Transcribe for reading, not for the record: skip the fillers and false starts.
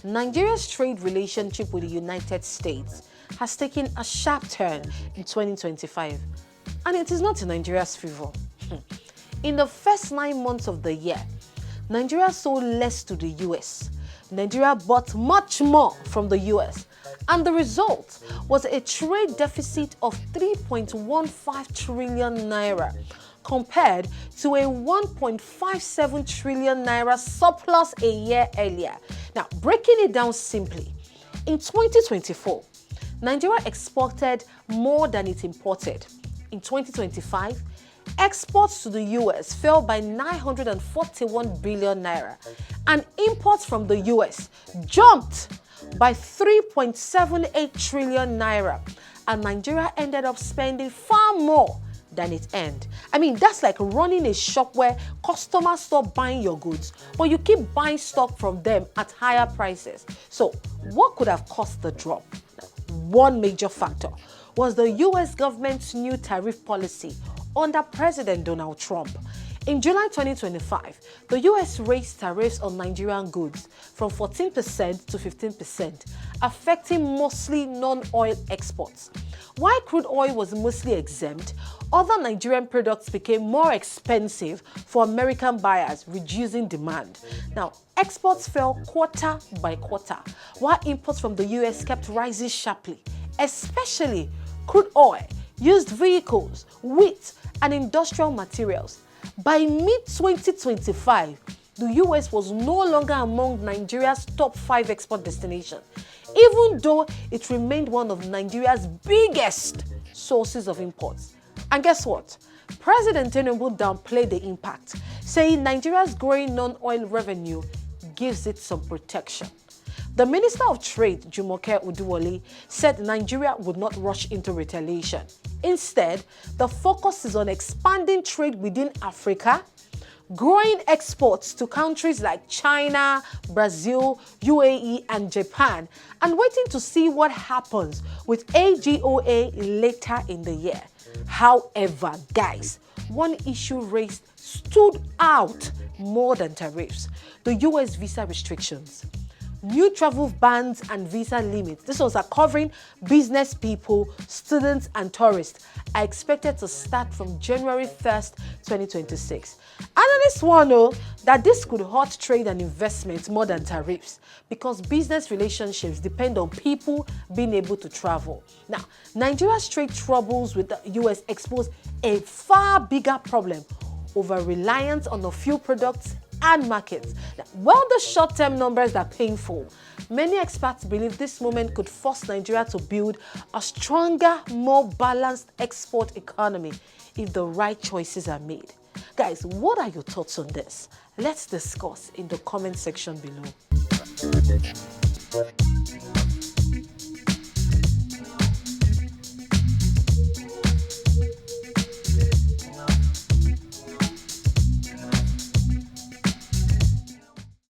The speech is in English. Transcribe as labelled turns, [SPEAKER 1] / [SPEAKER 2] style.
[SPEAKER 1] Nigeria's trade relationship with the United States has taken a sharp turn in 2025, and it is not in Nigeria's favor. In the first 9 months of the year, Nigeria sold less to the US. Nigeria bought much more from the US, and the result was a trade deficit of 3.15 trillion naira compared to a 1.57 trillion naira surplus a year earlier. Now, breaking it down simply, in 2024, Nigeria exported more than it imported. In 2025, exports to the US fell by 941 billion naira, and imports from the US jumped by 3.78 trillion naira, and Nigeria ended up spending far more than it earned. I mean, that's like running a shop where customers stop buying your goods, but you keep buying stock from them at higher prices. So, what could have caused the drop? One major factor was the US government's new tariff policy under President Donald Trump. In July 2025, the US raised tariffs on Nigerian goods from 14% to 15%, affecting mostly non-oil exports. While crude oil was mostly exempt, other Nigerian products became more expensive for American buyers, reducing demand. Now, exports fell quarter by quarter, while imports from the US kept rising sharply, especially crude oil, used vehicles, wheat, and industrial materials. By mid-2025, the US was no longer among Nigeria's top 5 export destinations, even though it remained one of Nigeria's biggest sources of imports. And guess what? President Tinubu downplayed the impact, saying Nigeria's growing non-oil revenue gives it some protection. The Minister of Trade, Jumoke Uduwole, said Nigeria would not rush into retaliation. Instead, the focus is on expanding trade within Africa, growing exports to countries like China, Brazil, UAE, and Japan, and waiting to see what happens with AGOA later in the year. However, guys, one issue raised stood out more than tariffs: the US visa restrictions. New travel bans and visa limits, these ones are covering business people, students, and tourists, are expected to start from January 1st, 2026. Analysts warn that this could hurt trade and investment more than tariffs, because business relationships depend on people being able to travel. Now, Nigeria's trade troubles with the US expose a far bigger problem: over-reliance on a few products and markets. Now, while the short-term numbers are painful, many experts believe this moment could force Nigeria to build a stronger, more balanced export economy if the right choices are made. Guys, what are your thoughts on this? Let's discuss in the comment section below.